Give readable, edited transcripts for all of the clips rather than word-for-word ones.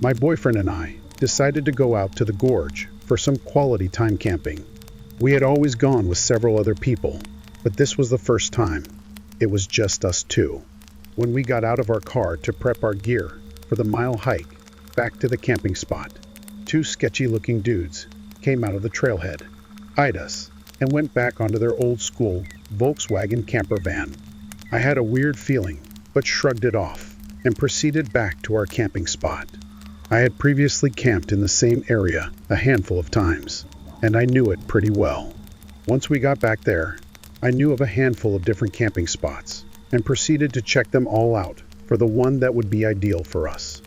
My boyfriend and I decided to go out to the gorge for some quality time camping. We had always gone with several other people, but this was the first time. It was just us two. When we got out of our car to prep our gear for the mile hike back to the camping spot, two sketchy-looking dudes came out of the trailhead, eyed us, and went back onto their old-school Volkswagen camper van. I had a weird feeling, but shrugged it off and proceeded back to our camping spot. I had previously camped in the same area a handful of times, and I knew it pretty well. Once we got back there, I knew of a handful of different camping spots and proceeded to check them all out for the one that would be ideal for us.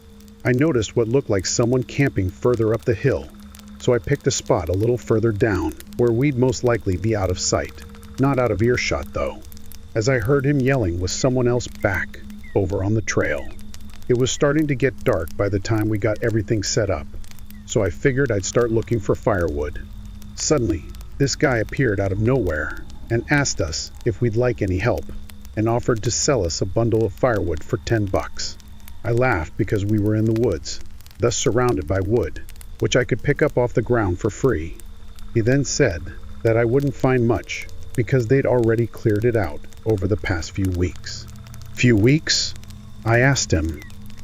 I noticed what looked like someone camping further up the hill, so I picked a spot a little further down where we'd most likely be out of sight, not out of earshot though, as I heard him yelling with someone else back over on the trail. It was starting to get dark by the time we got everything set up, so I figured I'd start looking for firewood. Suddenly, this guy appeared out of nowhere and asked us if we'd like any help and offered to sell us a bundle of firewood for $10. I laughed because we were in the woods, thus surrounded by wood, which I could pick up off the ground for free. He then said that I wouldn't find much because they'd already cleared it out over the past few weeks. Few weeks? I asked him,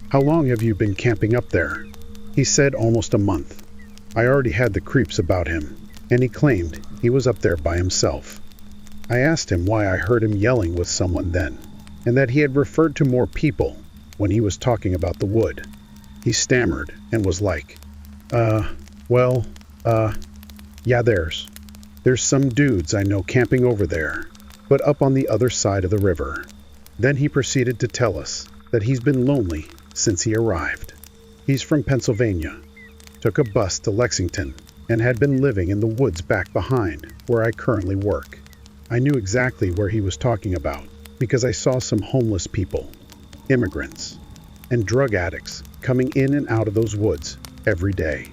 "How long have you been camping up there?" He said almost a month. I already had the creeps about him, and he claimed he was up there by himself. I asked him why I heard him yelling with someone then, and that he had referred to more people when he was talking about the wood. He stammered and was like, yeah, there's some dudes I know camping over there, but up on the other side of the river." Then he proceeded to tell us that he's been lonely since he arrived. He's from Pennsylvania, took a bus to Lexington, and had been living in the woods back behind where I currently work. I knew exactly where he was talking about because I saw some homeless people, immigrants, and drug addicts coming in and out of those woods every day.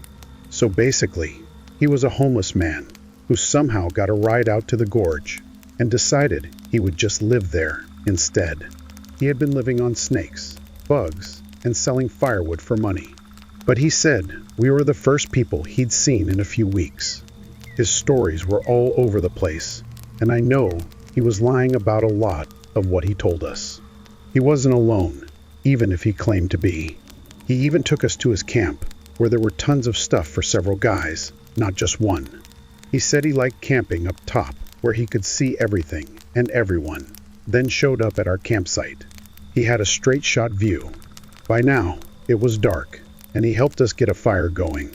So basically, he was a homeless man who somehow got a ride out to the gorge and decided he would just live there instead. He had been living on snakes, bugs, and selling firewood for money. But he said we were the first people he'd seen in a few weeks. His stories were all over the place, and I know he was lying about a lot of what he told us. He wasn't alone, even if he claimed to be. He even took us to his camp, where there were tons of stuff for several guys, not just one. He said he liked camping up top, where he could see everything and everyone, then showed up at our campsite. He had a straight shot view. By now, it was dark, and he helped us get a fire going.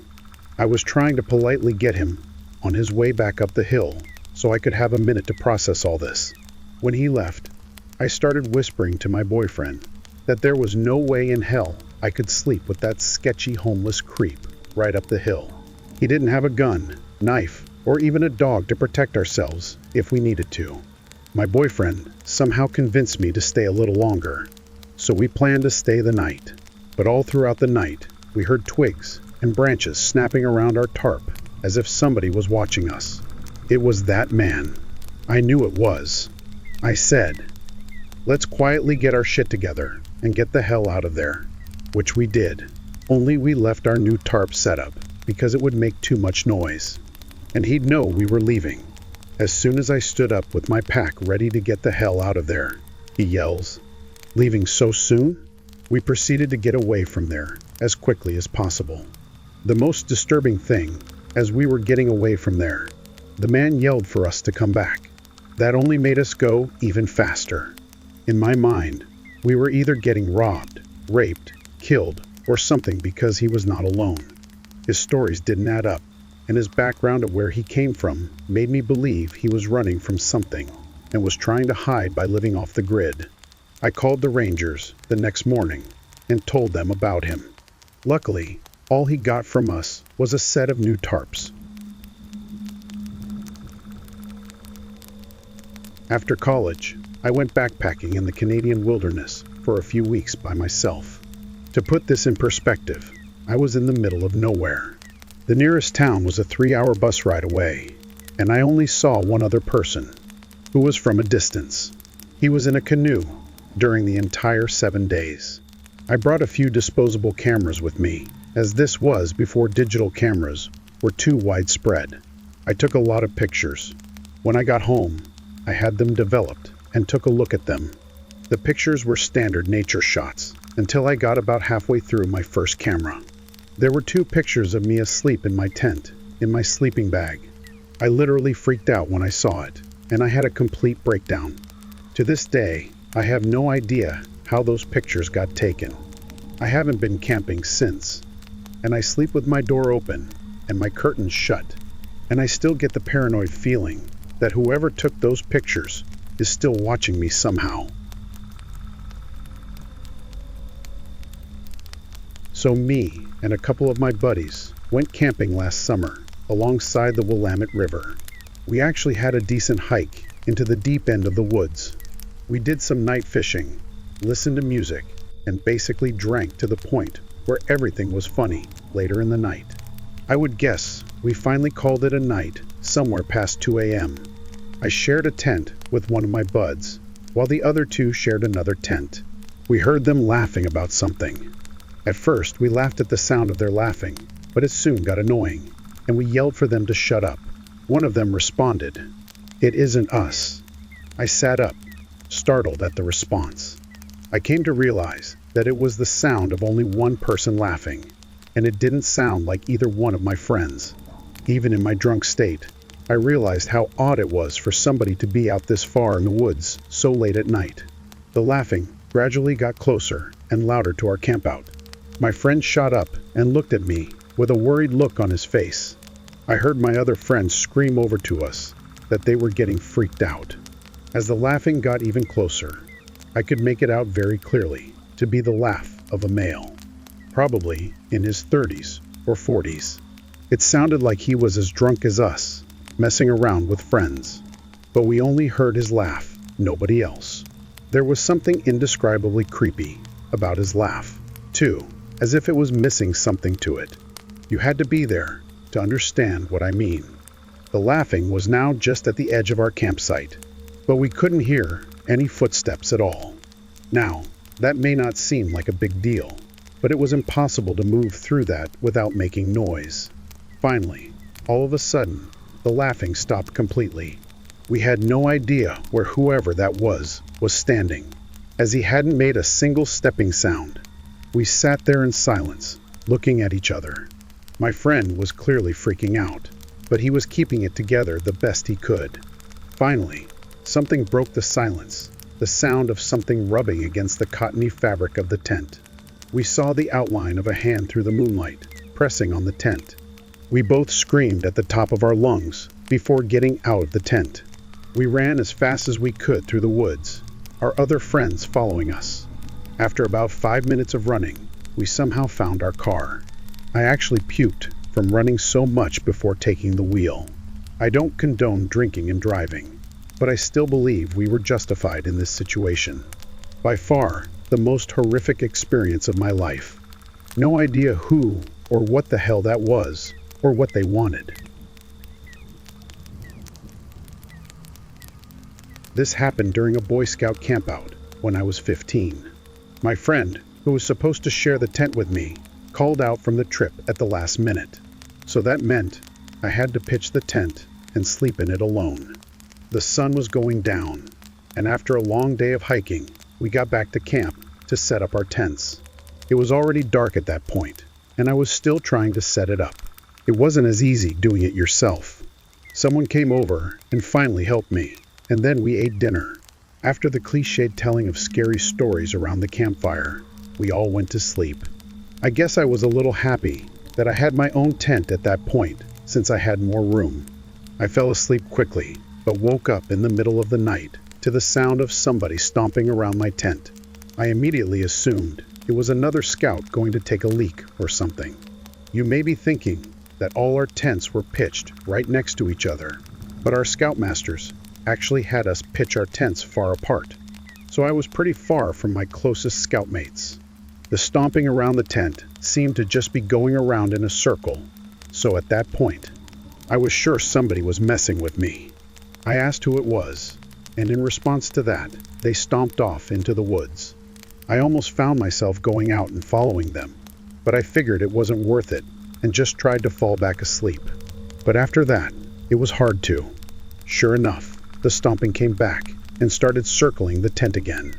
I was trying to politely get him on his way back up the hill so I could have a minute to process all this. When he left, I started whispering to my boyfriend that there was no way in hell I could sleep with that sketchy homeless creep right up the hill. He didn't have a gun, knife, or even a dog to protect ourselves if we needed to. My boyfriend somehow convinced me to stay a little longer, so we planned to stay the night. But all throughout the night, we heard twigs and branches snapping around our tarp as if somebody was watching us. It was that man. I knew it was. I said, "Let's quietly get our shit together and get the hell out of there," which we did. Only we left our new tarp setup because it would make too much noise, and he'd know we were leaving. As soon as I stood up with my pack ready to get the hell out of there, he yells, "Leaving so soon?" We proceeded to get away from there as quickly as possible. The most disturbing thing, as we were getting away from there, the man yelled for us to come back. That only made us go even faster. In my mind, we were either getting robbed, raped, killed, or something because he was not alone. His stories didn't add up, and his background of where he came from made me believe he was running from something and was trying to hide by living off the grid. I called the Rangers the next morning and told them about him. Luckily, all he got from us was a set of new tarps. After college, I went backpacking in the Canadian wilderness for a few weeks by myself. To put this in perspective, I was in the middle of nowhere. The nearest town was a 3-hour bus ride away, and I only saw one other person, who was from a distance. He was in a canoe during the entire 7 days. I brought a few disposable cameras with me, as this was before digital cameras were too widespread. I took a lot of pictures. When I got home, I had them developed and took a look at them. The pictures were standard nature shots until I got about halfway through my first camera. There were 2 pictures of me asleep in my tent, in my sleeping bag. I literally freaked out when I saw it, and I had a complete breakdown. To this day, I have no idea how those pictures got taken. I haven't been camping since, and I sleep with my door open and my curtains shut, and I still get the paranoid feeling that whoever took those pictures is still watching me somehow. So me and a couple of my buddies went camping last summer alongside the Willamette River. We actually had a decent hike into the deep end of the woods. We did some night fishing, listened to music, and basically drank to the point where everything was funny later in the night. I would guess we finally called it a night somewhere past 2 a.m. I shared a tent with one of my buds, while the other 2 shared another tent. We heard them laughing about something. At first, we laughed at the sound of their laughing, but it soon got annoying, and we yelled for them to shut up. One of them responded, "It isn't us." I sat up, startled at the response. I came to realize that it was the sound of only one person laughing, and it didn't sound like either one of my friends. Even in my drunk state, I realized how odd it was for somebody to be out this far in the woods so late at night. The laughing gradually got closer and louder to our campout. My friend shot up and looked at me with a worried look on his face. I heard my other friends scream over to us that they were getting freaked out. As the laughing got even closer, I could make it out very clearly to be the laugh of a male, probably in his 30s or 40s. It sounded like he was as drunk as us, messing around with friends, but we only heard his laugh, nobody else. There was something indescribably creepy about his laugh, too, as if it was missing something to it. You had to be there to understand what I mean. The laughing was now just at the edge of our campsite, but we couldn't hear any footsteps at all. Now, that may not seem like a big deal, but it was impossible to move through that without making noise. Finally, all of a sudden, the laughing stopped completely. We had no idea where whoever that was standing, as he hadn't made a single stepping sound. We sat there in silence, looking at each other. My friend was clearly freaking out, but he was keeping it together the best he could. Finally, something broke the silence, the sound of something rubbing against the cottony fabric of the tent. We saw the outline of a hand through the moonlight, pressing on the tent. We both screamed at the top of our lungs before getting out of the tent. We ran as fast as we could through the woods, our other friends following us. After about 5 minutes of running, we somehow found our car. I actually puked from running so much before taking the wheel. I don't condone drinking and driving, but I still believe we were justified in this situation. By far, the most horrific experience of my life. No idea who or what the hell that was, or what they wanted. This happened during a Boy Scout campout when I was 15. My friend, who was supposed to share the tent with me, called out from the trip at the last minute. So that meant I had to pitch the tent and sleep in it alone. The sun was going down, and after a long day of hiking, we got back to camp to set up our tents. It was already dark at that point, and I was still trying to set it up. It wasn't as easy doing it yourself. Someone came over and finally helped me, and then we ate dinner. After the cliched telling of scary stories around the campfire, we all went to sleep. I guess I was a little happy that I had my own tent at that point, since I had more room. I fell asleep quickly, but woke up in the middle of the night to the sound of somebody stomping around my tent. I immediately assumed it was another scout going to take a leak or something. You may be thinking that all our tents were pitched right next to each other, but our scoutmasters actually had us pitch our tents far apart, so I was pretty far from my closest scoutmates. The stomping around the tent seemed to just be going around in a circle, so at that point, I was sure somebody was messing with me. I asked who it was, and in response to that, they stomped off into the woods. I almost found myself going out and following them, but I figured it wasn't worth it and just tried to fall back asleep. But after that, it was hard to. Sure enough, the stomping came back and started circling the tent again.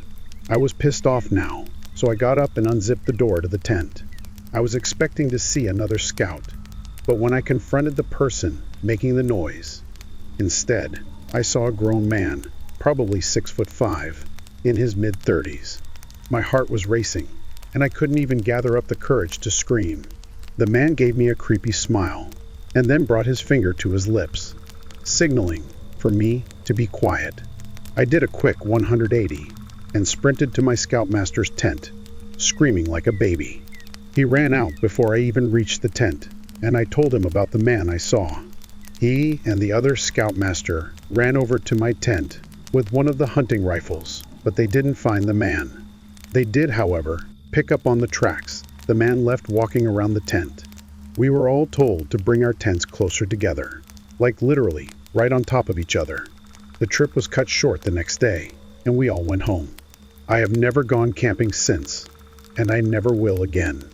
I was pissed off now, so I got up and unzipped the door to the tent. I was expecting to see another scout, but when I confronted the person making the noise, instead, I saw a grown man, probably 6'5", in his mid-30s. My heart was racing, and I couldn't even gather up the courage to scream. The man gave me a creepy smile, and then brought his finger to his lips, signaling for me to be quiet. I did a quick 180 and sprinted to my scoutmaster's tent, screaming like a baby. He ran out before I even reached the tent, and I told him about the man I saw. He and the other scoutmaster ran over to my tent with one of the hunting rifles, but they didn't find the man. They did, however, pick up on the tracks the man left walking around the tent. We were all told to bring our tents closer together, like literally right on top of each other. The trip was cut short the next day, and we all went home. I have never gone camping since, and I never will again.